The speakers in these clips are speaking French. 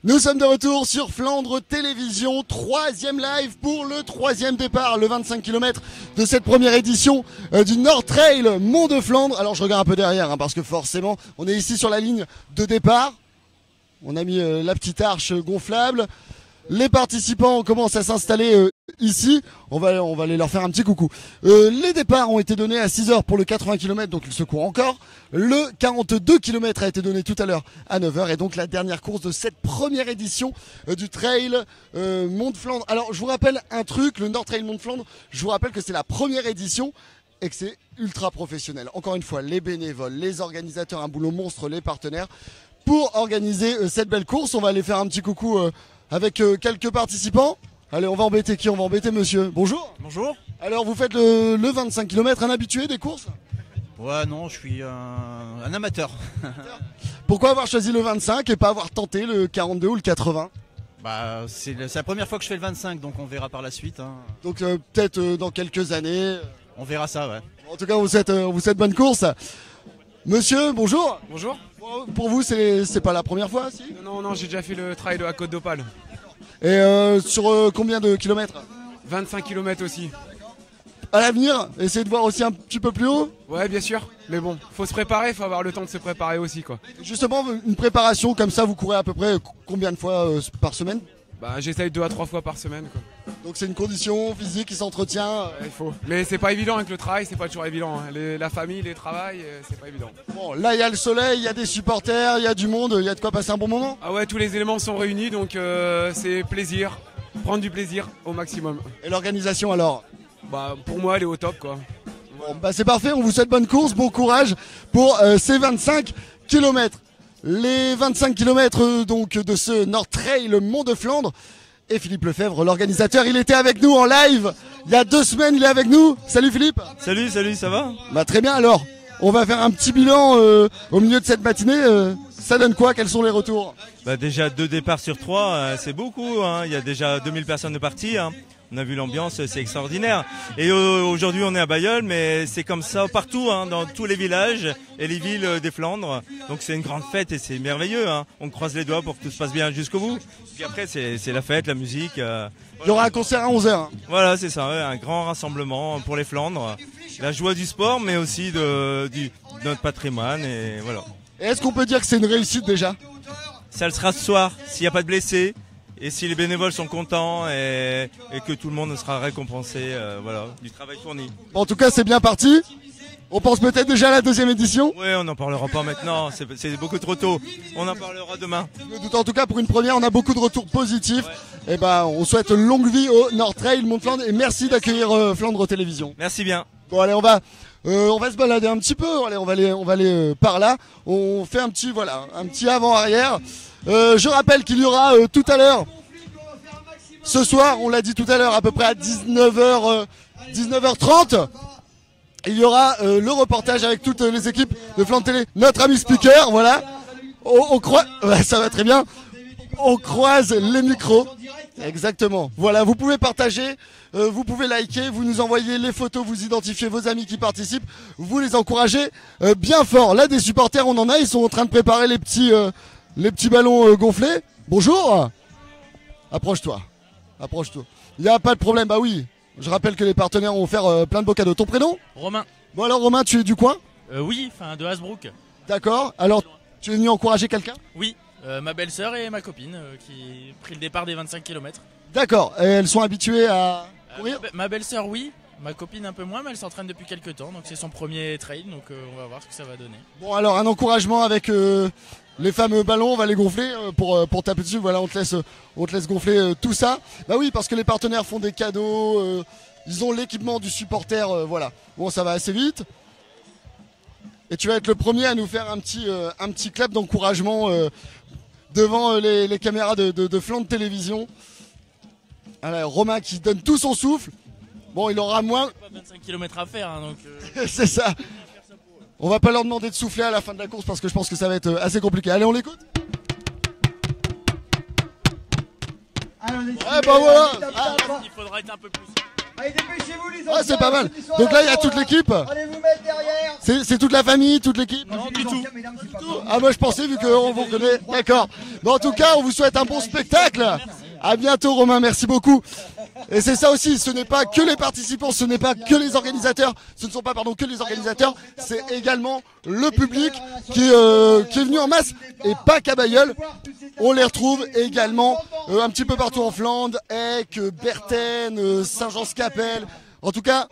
Nous sommes de retour sur Flandre Télévision, troisième live pour le troisième départ, le 25 km de cette première édition du Nord Trail Mont de Flandre. Alors je regarde un peu derrière parce que forcément on est ici sur la ligne de départ. On a mis la petite arche gonflable. Les participants commencent à s'installer ici. On va aller leur faire un petit coucou. Les départs ont été donnés à 6h pour le 80 km, donc il se court encore. Le 42 km a été donné tout à l'heure à 9h. Et donc la dernière course de cette première édition du Trail Mont de Flandre. Alors je vous rappelle un truc, le Nord Trail Mont de Flandre, je vous rappelle que c'est la première édition et que c'est ultra professionnel. Encore une fois, les bénévoles, les organisateurs, un boulot monstre, les partenaires. Pour organiser cette belle course, on va aller faire un petit coucou avec quelques participants. Allez, on va embêter qui? On va embêter monsieur. Bonjour. Bonjour. Alors vous faites le 25 km, un habitué des courses? Ouais, non, je suis un amateur. Pourquoi avoir choisi le 25 et pas avoir tenté le 42 ou le 80? Bah, c'est la première fois que je fais le 25, donc on verra par la suite. Hein. Donc peut-être dans quelques années. On verra ça, ouais. En tout cas, vous faites bonne course. Monsieur, bonjour. Bonjour. Pour vous, c'est pas la première fois, si? Non, j'ai déjà fait le trail de la Côte d'Opale. Et sur combien de kilomètres? 25 km aussi. À l'avenir, essayez de voir aussi un petit peu plus haut. Ouais, bien sûr. Mais bon, faut se préparer, faut avoir le temps de se préparer aussi, quoi. Justement, une préparation comme ça, vous courez à peu près combien de fois par semaine? Bah, j'essaye 2 à 3 fois par semaine, quoi. Donc c'est une condition physique qui s'entretient. Ouais, il faut. Mais c'est pas évident avec le travail, c'est pas toujours évident. Hein. La famille, les travails, c'est pas évident. Bon, là il y a le soleil, il y a des supporters, il y a du monde, il y a de quoi passer un bon moment. Ah ouais, tous les éléments sont réunis, donc c'est plaisir. Prendre du plaisir au maximum. Et l'organisation alors? Bah, pour moi, elle est au top, quoi. Bon, bah c'est parfait, on vous souhaite bonne course, bon courage pour ces 25 km. Les 25 km donc de ce Nord Trail Mont de Flandre. Et Philippe Lefebvre, l'organisateur, il était avec nous en live il y a 2 semaines, il est avec nous. Salut Philippe. Salut, ça va? Bah très bien, alors on va faire un petit bilan au milieu de cette matinée. Ça donne quoi? Quels sont les retours? Bah déjà 2 départs sur 3, c'est beaucoup, hein. Il y a déjà 2000 personnes de parties, hein. On a vu l'ambiance, c'est extraordinaire. Et aujourd'hui on est à Bailleul, mais c'est comme ça partout, hein, dans tous les villages et les villes des Flandres. Donc c'est une grande fête et c'est merveilleux, hein. On croise les doigts pour que tout se passe bien jusqu'au bout. Puis après c'est la fête, la musique. Il y aura un concert à 11h. Hein. Voilà, c'est ça, ouais, un grand rassemblement pour les Flandres. La joie du sport, mais aussi de notre patrimoine, et voilà. Et est-ce qu'on peut dire que c'est une réussite déjà? Ça le sera ce soir, s'il n'y a pas de blessés. Et si les bénévoles sont contents et que tout le monde sera récompensé, voilà, du travail fourni. Bon, en tout cas, c'est bien parti. On pense peut-être déjà à la 2e édition. Oui, on n'en parlera pas maintenant, c'est beaucoup trop tôt. On en parlera demain. En tout cas, pour une première, on a beaucoup de retours positifs. Ouais. Et ben, on souhaite longue vie au Nord Trail Mont de Flandre et merci d'accueillir Flandre Télévision. Merci bien. Bon, allez, on va se balader un petit peu. Allez, on va aller par là. On fait un petit avant-arrière. Je rappelle qu'il y aura tout à l'heure, ce soir, on l'a dit tout à l'heure, à peu près à 19h30, il y aura le reportage avec toutes les équipes de Flandre Télé. Notre ami speaker, voilà. On croise, ouais, ça va très bien. On croise les micros. Exactement. Voilà, vous pouvez partager, vous pouvez liker, vous nous envoyez les photos, vous identifiez vos amis qui participent, vous les encouragez bien fort. Là, des supporters, on en a, ils sont en train de préparer les petits ballons gonflés. Bonjour. Approche-toi. Il n'y a pas de problème, bah oui. Je rappelle que les partenaires ont offert plein de beaux cadeaux. Ton prénom? Romain. Bon alors Romain, tu es du coin? Oui, enfin de Hasbrook. D'accord. Alors, tu es venu encourager quelqu'un? Oui, ma belle-sœur et ma copine qui ont pris le départ des 25 km. D'accord. Et elles sont habituées à courir? Ma belle-sœur, oui. Ma copine un peu moins, mais elle s'entraîne depuis quelques temps. Donc c'est son premier trail, donc on va voir ce que ça va donner. Bon alors, un encouragement avec les fameux ballons, on va les gonfler pour taper dessus. Voilà, on te laisse gonfler tout ça. Bah oui, parce que les partenaires font des cadeaux, ils ont l'équipement du supporter, voilà. Bon, ça va assez vite. Et tu vas être le premier à nous faire un petit clap d'encouragement devant les caméras de Flandre Télévision. Alors, Romain qui donne tout son souffle. Bon, il aura moins. Pas 25 km à faire, hein, donc. C'est ça. On va pas leur demander de souffler à la fin de la course parce que je pense que ça va être assez compliqué. Allez, on l'écoute. Ouais, bah voilà. Il faudra être un peu plus. Allez, dépêchez-vous, les Ah, c'est pas mal. Donc là, il y a toute l'équipe. Allez vous mettre derrière. C'est toute la famille, toute l'équipe? Non, du tout. Ah, moi je pensais, vu qu'on vous connaît. D'accord. Bon, en tout cas, on vous souhaite un bon spectacle. À bientôt, Romain, merci beaucoup. Et c'est ça aussi, ce n'est pas que les participants, ce n'est pas que les organisateurs, ce ne sont pas que les organisateurs, c'est également le public qui est venu en masse, et pas qu'à Bailleul. On les retrouve également un petit peu partout en Flandre, Eck, Berten, Saint-Jean-Scapelle. En tout cas,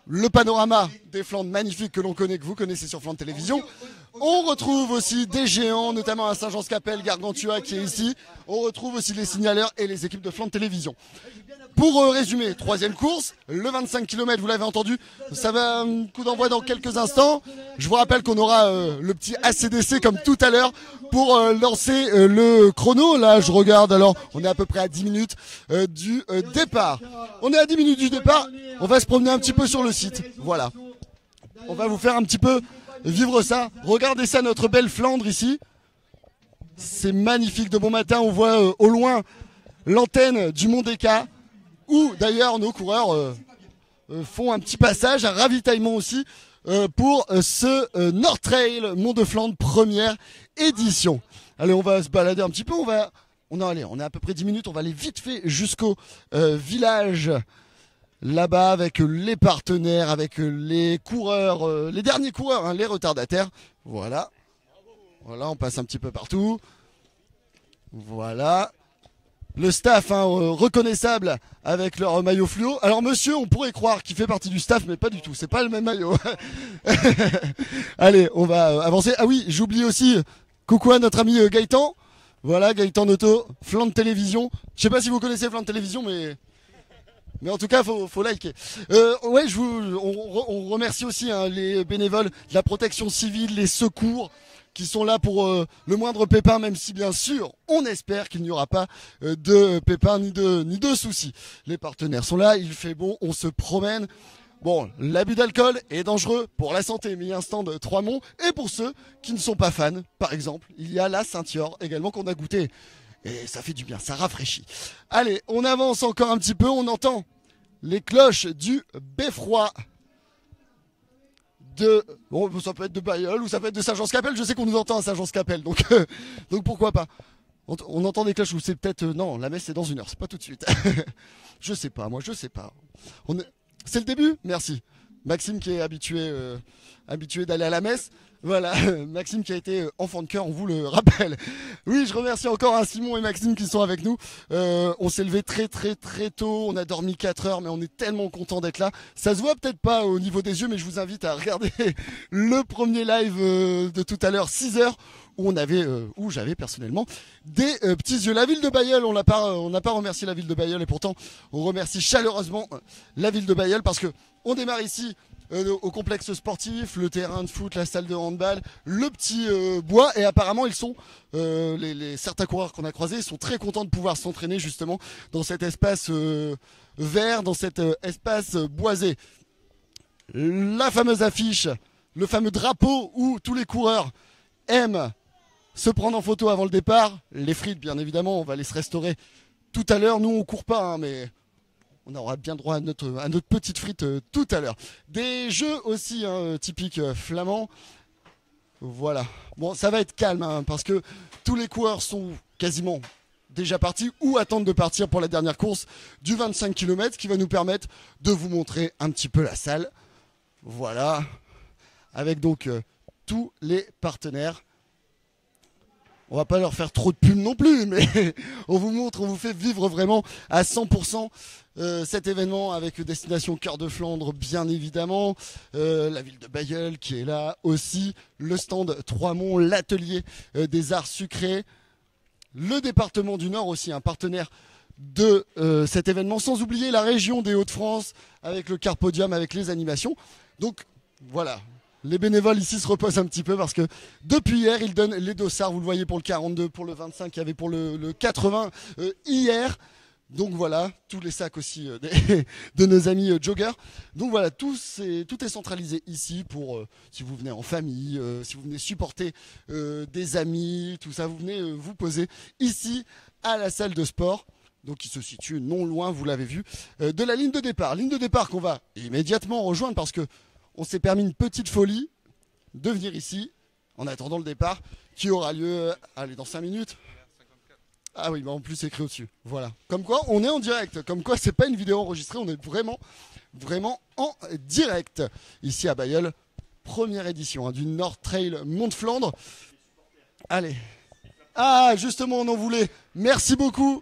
le panorama des Flandres magnifique que l'on connaît, que vous connaissez sur Flandre Télévision. On retrouve aussi des géants, notamment à Saint-Jean-Scapelle, Gargantua qui est ici. On retrouve aussi les signaleurs et les équipes de Flandre Télévision. Pour résumer, troisième course, le 25 km, vous l'avez entendu, ça va un coup d'envoi dans quelques instants. Je vous rappelle qu'on aura le petit ACDC comme tout à l'heure pour lancer le chrono. Là, je regarde, alors on est à peu près à 10 minutes du départ. On est à 10 minutes du départ, on va se promener un petit peu sur le site. Voilà, on va vous faire un petit peu vivre ça. Regardez ça, notre belle Flandre ici. C'est magnifique, de bon matin, on voit au loin l'antenne du Mont Deka, où d'ailleurs nos coureurs font un petit passage, un ravitaillement aussi pour ce Nord Trail Mont de Flandre première édition. Allez, on va se balader un petit peu, on est à peu près 10 minutes, on va aller vite fait jusqu'au village là-bas avec les partenaires, avec les coureurs, les derniers coureurs, hein, les retardataires. Voilà, on passe un petit peu partout. Voilà. Le staff reconnaissable avec leur maillot fluo. Alors monsieur, on pourrait croire qu'il fait partie du staff, mais pas du tout, c'est pas le même maillot. Allez, on va avancer. Ah oui, j'oublie aussi, coucou à notre ami Gaëtan. Voilà, Gaëtan Noto, Flandre Télévision. Je sais pas si vous connaissez Flandre Télévision, mais en tout cas, faut liker. Ouais, on remercie aussi les bénévoles de la protection civile, les secours, qui sont là pour le moindre pépin, même si bien sûr on espère qu'il n'y aura pas de pépins ni de soucis. Les partenaires sont là, il fait bon, on se promène. Bon, l'abus d'alcool est dangereux pour la santé, mais il y a un stand 3 monts. Et pour ceux qui ne sont pas fans, par exemple, il y a la Saint-Yor également qu'on a goûté. Et ça fait du bien, ça rafraîchit. Allez, on avance encore un petit peu, on entend les cloches du Beffroi. Bon, ça peut être de Bailleul ou ça peut être de Saint-Jean-Scapelle. Je sais qu'on nous entend à Saint-Jean-Scapelle, donc pourquoi pas. On entend des cloches, ou c'est peut-être non, la messe c'est dans 1 heure, c'est pas tout de suite. Je sais pas. C'est le début. Merci Maxime qui est habitué d'aller à la messe. Voilà, Maxime qui a été enfant de cœur, on vous le rappelle. Oui, je remercie encore Simon et Maxime qui sont avec nous. On s'est levé très tôt, on a dormi 4 heures, mais on est tellement content d'être là. Ça se voit peut-être pas au niveau des yeux, mais je vous invite à regarder le premier live de tout à l'heure, 6 heures, où j'avais personnellement des petits yeux. La ville de Bailleul, on n'a pas remercié la ville de Bailleul, et pourtant on remercie chaleureusement la ville de Bailleul parce que on démarre ici au complexe sportif, le terrain de foot, la salle de handball, le petit bois, et apparemment ils sont certains coureurs qu'on a croisés, ils sont très contents de pouvoir s'entraîner justement dans cet espace vert, dans cet espace boisé. La fameuse affiche, le fameux drapeau où tous les coureurs aiment se prendre en photo avant le départ, les frites bien évidemment, on va aller se restaurer tout à l'heure. Nous on court pas, mais on aura bien droit à notre petite frite tout à l'heure. Des jeux aussi typiques flamands. Voilà. Bon, ça va être calme parce que tous les coureurs sont quasiment déjà partis ou attendent de partir pour la dernière course du 25 km qui va nous permettre de vous montrer un petit peu la salle. Voilà. Avec donc tous les partenaires. On va pas leur faire trop de pub non plus, mais on vous montre, on vous fait vivre vraiment à 100% cet événement avec Destination Cœur de Flandre, bien évidemment, la ville de Bailleul qui est là aussi, le stand 3 monts, l'atelier des arts sucrés, le département du Nord aussi, un partenaire de cet événement, sans oublier la région des Hauts-de-France avec le Carpodium, avec les animations. Donc voilà. Les bénévoles ici se reposent un petit peu parce que depuis hier, ils donnent les dossards. Vous le voyez pour le 42, pour le 25, il y avait pour le 80 hier. Donc voilà, tous les sacs aussi de nos amis joggers. Donc voilà, tout est centralisé ici pour si vous venez en famille, si vous venez supporter des amis, tout ça, vous venez vous poser ici à la salle de sport. Donc il se situe non loin, vous l'avez vu, de la ligne de départ. Ligne de départ qu'on va immédiatement rejoindre parce que on s'est permis une petite folie de venir ici en attendant le départ qui aura lieu allez, dans 5 minutes. Ah oui, bah en plus c'est écrit au-dessus. Voilà. Comme quoi on est en direct. Comme quoi c'est pas une vidéo enregistrée, on est vraiment en direct. Ici à Bailleul, première édition du North Trail Mont de Flandre. Allez. Ah justement on en voulait. Merci beaucoup.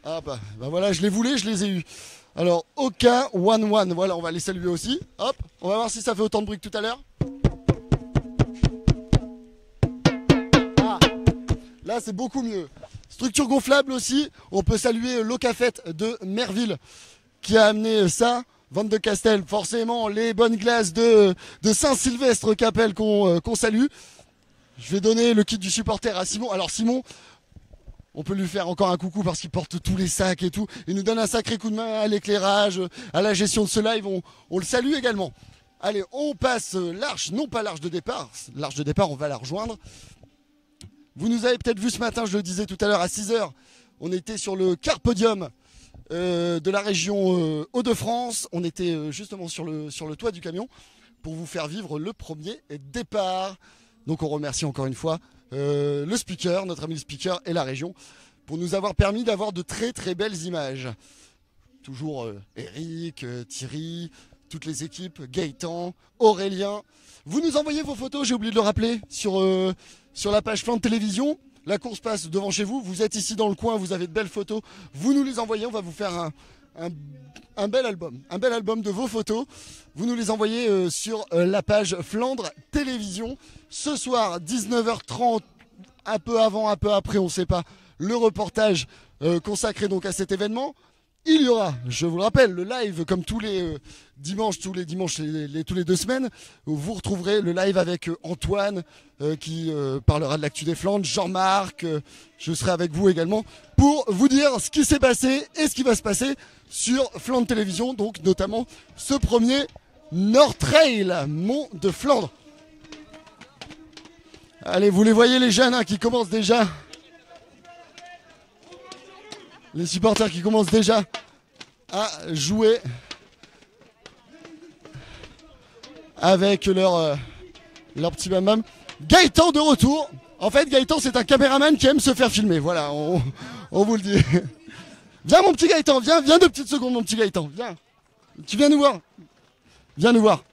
Ah bah voilà, je les voulais, je les ai eus. Alors aucun one, voilà, on va les saluer aussi. Hop, on va voir si ça fait autant de bruit que tout à l'heure. Ah, là c'est beaucoup mieux. Structure gonflable aussi, on peut saluer l'Ocafette de Merville qui a amené ça. Vente de Castel, forcément les bonnes glaces de Saint-Sylvestre-Capelle qu'on salue. Je vais donner le kit du supporter à Simon. Alors Simon, on peut lui faire encore un coucou parce qu'il porte tous les sacs et tout. Il nous donne un sacré coup de main à l'éclairage, à la gestion de ce live. On le salue également. Allez, on passe l'arche, non pas l'arche de départ. L'arche de départ, on va la rejoindre. Vous nous avez peut-être vu ce matin, je le disais tout à l'heure, à 6h. On était sur le car podium de la région Hauts-de-France. On était justement sur le toit du camion pour vous faire vivre le premier départ. Donc on remercie encore une fois le speaker, notre ami le speaker et la région pour nous avoir permis d'avoir de très très belles images. Toujours Eric, Thierry, toutes les équipes, Gaëtan, Aurélien. Vous nous envoyez vos photos, j'ai oublié de le rappeler, sur la page Flandre Télévision. La course passe devant chez vous, vous êtes ici dans le coin, vous avez de belles photos. Vous nous les envoyez, on va vous faire un bel album de vos photos. Vous nous les envoyez sur la page Flandre Télévision. Ce soir, 19h30, un peu avant, un peu après, on ne sait pas, le reportage consacré donc à cet événement. Il y aura, je vous le rappelle, le live comme tous les dimanches, tous les 2 semaines. Vous retrouverez le live avec Antoine qui parlera de l'actu des Flandres, Jean-Marc, je serai avec vous également pour vous dire ce qui s'est passé et ce qui va se passer sur Flandre Télévision, donc notamment ce premier North Trail Mont de Flandre. Allez, vous les voyez les jeunes qui commencent déjà. Les supporters qui commencent déjà à jouer avec leur petit bam-bam. Gaëtan de retour. En fait, Gaëtan, c'est un caméraman qui aime se faire filmer. Voilà, on vous le dit. Viens, mon petit Gaëtan, viens 2 petites secondes, mon petit Gaëtan. Viens. Tu viens nous voir. Viens nous voir.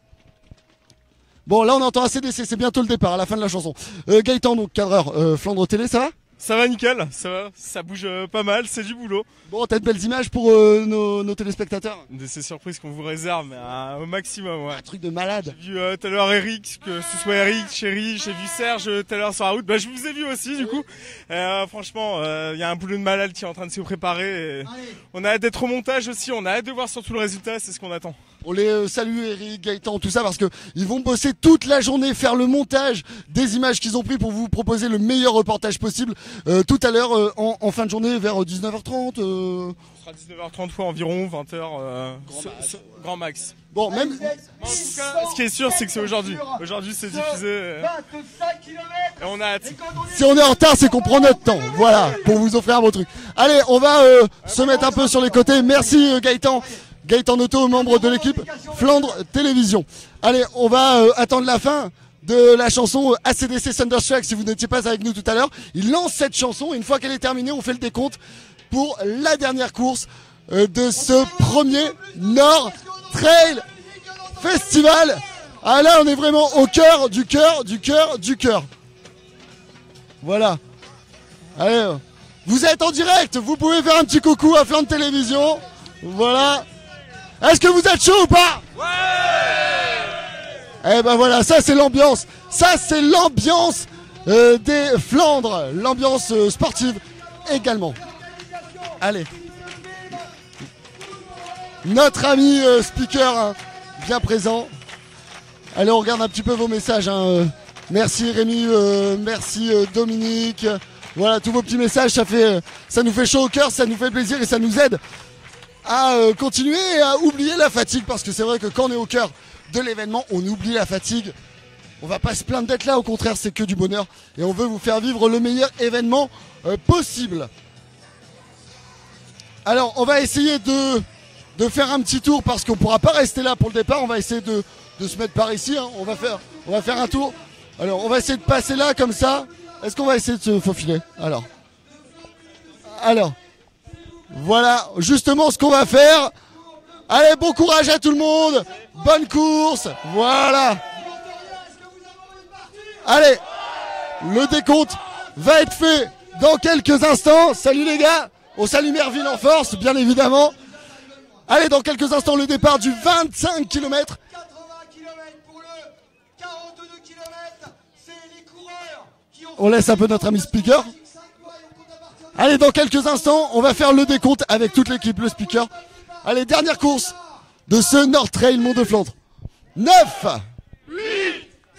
Bon, là, on entend ACDC, c'est bientôt le départ, à la fin de la chanson. Gaëtan, donc cadreur, Flandre Télé, ça va ? Ça va nickel, ça va, ça bouge pas mal, c'est du boulot. Bon, t'as de belles images pour nos téléspectateurs. De ces surprises qu'on vous réserve, mais au maximum, ouais. Un truc de malade. J'ai vu tout à l'heure Eric, que ce soit Eric, Chéri, j'ai vu Serge tout à l'heure sur la route. Bah, je vous ai vu aussi, du coup. Franchement, il y a un boulot de malade qui est en train de se préparer. Et on a hâte d'être au montage aussi, on a hâte de voir surtout le résultat, c'est ce qu'on attend. On les salue, Eric, Gaëtan, tout ça, parce que ils vont bosser toute la journée, faire le montage des images qu'ils ont pris pour vous proposer le meilleur reportage possible. Tout à l'heure, en fin de journée, vers 19h30. Ce sera 19h30 fois environ, 20h, grand max. Bon, même. En tout cas, ce qui est sûr, c'est que c'est aujourd'hui. Aujourd'hui, c'est diffusé. Et on a hâte. Si on est en retard, c'est qu'on prend notre temps. Voilà, pour vous offrir un beau truc. Allez, on va se mettre un peu sur les côtés. Merci, Gaëtan. Gaëtan Noto, membre de l'équipe Flandre Télévision. Allez, on va attendre la fin de la chanson ACDC Thunderstruck. Si vous n'étiez pas avec nous tout à l'heure, il lance cette chanson et une fois qu'elle est terminée, on fait le décompte pour la dernière course de ce premier North Trail Festival. Ah là, on est vraiment au cœur du cœur. Voilà. Allez, vous êtes en direct, vous pouvez faire un petit coucou à Flandre Télévision. Voilà. Est-ce que vous êtes chaud ou pas? Ouais. Eh ben voilà, ça c'est l'ambiance. Ça c'est l'ambiance des Flandres. L'ambiance sportive également. Allez. Notre ami speaker bien présent. Allez, on regarde un petit peu vos messages. Merci Rémi, merci Dominique. Voilà, tous vos petits messages, ça nous fait chaud au cœur, ça nous fait plaisir et ça nous aide à continuer et à oublier la fatigue, parce que c'est vrai que quand on est au cœur de l'événement, on oublie la fatigue. On va pas se plaindre d'être là, au contraire, c'est que du bonheur et on veut vous faire vivre le meilleur événement possible. Alors, on va essayer de faire un petit tour parce qu'on pourra pas rester là pour le départ. On va essayer de se mettre par ici. Hein. On va faire un tour. Alors, on va essayer de passer là comme ça. Est-ce qu'on va essayer de se faufiler? Alors, voilà justement ce qu'on va faire. Allez, bon courage à tout le monde. Bonne course. Voilà. Allez, le décompte va être fait dans quelques instants. Salut les gars. On salue Merville en force, bien évidemment. Allez, dans quelques instants, le départ du 25 km. 80 km pour le 42 km. C'est les coureurs qui ont... On laisse un peu notre ami speaker. Allez, dans quelques instants, on va faire le décompte avec toute l'équipe, le speaker. Allez, dernière course de ce Nord Trail Mont de Flandre. 9, 8,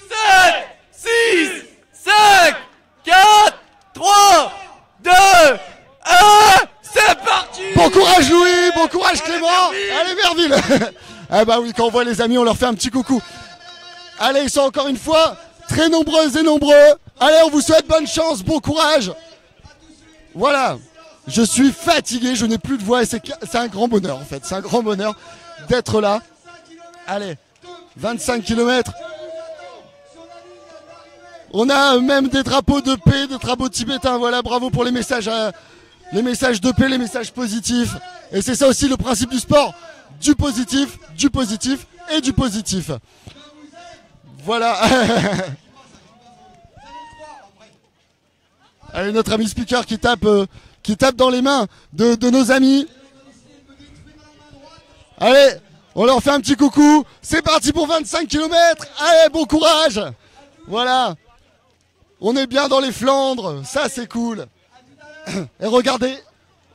7, 6, 5, 4, 3, 2, 1, c'est parti! bon courage Louis, bon courage Clément. Allez Merville. Ah bah oui, quand on voit les amis, on leur fait un petit coucou. Allez, ils sont encore une fois très nombreuses et nombreux. Allez, on vous souhaite bonne chance, bon courage. Voilà, je suis fatigué, je n'ai plus de voix et c'est un grand bonheur en fait. C'est un grand bonheur d'être là. Allez, 25 km. On a même des drapeaux de paix, des drapeaux tibétains. Voilà, bravo pour les messages de paix, les messages positifs. Et c'est ça aussi le principe du sport. Du positif et du positif. Voilà. Allez, notre ami speaker qui tape dans les mains de nos amis. Allez, on leur fait un petit coucou. C'est parti pour 25 km. Allez, bon courage. Voilà. On est bien dans les Flandres. Ça, c'est cool. Et regardez,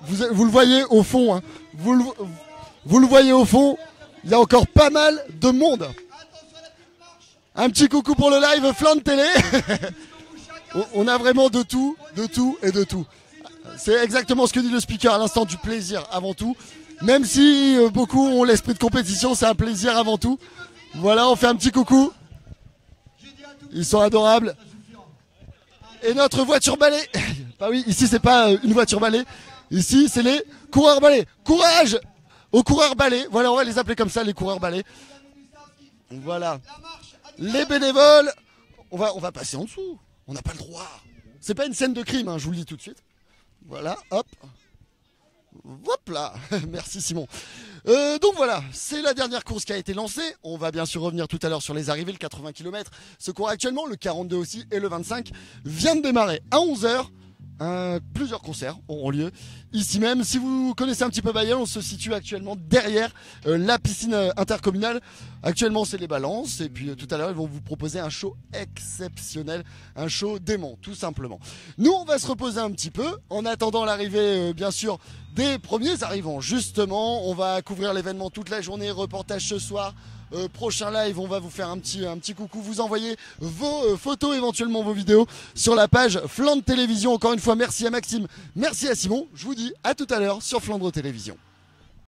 vous le voyez au fond. Hein. Vous le voyez au fond. Il y a encore pas mal de monde. Un petit coucou pour le live Flandre Télé. On a vraiment de tout et de tout. C'est exactement ce que dit le speaker à l'instant, du plaisir avant tout. Même si beaucoup ont l'esprit de compétition, c'est un plaisir avant tout. Voilà, on fait un petit coucou. Ils sont adorables. Et notre voiture balai. Bah oui, ici c'est pas une voiture balai. Ici c'est les coureurs balais. Courage aux coureurs balais. Voilà, on va les appeler comme ça, les coureurs balais. Voilà. Les bénévoles. On va passer en dessous. On n'a pas le droit. C'est pas une scène de crime, hein, je vous le dis tout de suite. Voilà, hop. Hop là. Merci Simon. Donc voilà, c'est la dernière course qui a été lancée. On va bien sûr revenir tout à l'heure sur les arrivées. Le 80 km se court actuellement, le 42 aussi et le 25 vient de démarrer à 11h. Plusieurs concerts auront lieu ici même. Si vous connaissez un petit peu Bailleul, on se situe actuellement derrière la piscine intercommunale. Actuellement c'est les balances et puis tout à l'heure ils vont vous proposer un show exceptionnel, un show dément tout simplement. Nous on va se reposer un petit peu en attendant l'arrivée bien sûr des premiers arrivants. Justement on va couvrir l'événement toute la journée, reportage ce soir. Prochain live, on va vous faire un petit coucou, vous envoyez vos photos, éventuellement vos vidéos sur la page Flandre Télévision. Encore une fois, merci à Maxime, merci à Simon. Je vous dis à tout à l'heure sur Flandre Télévision.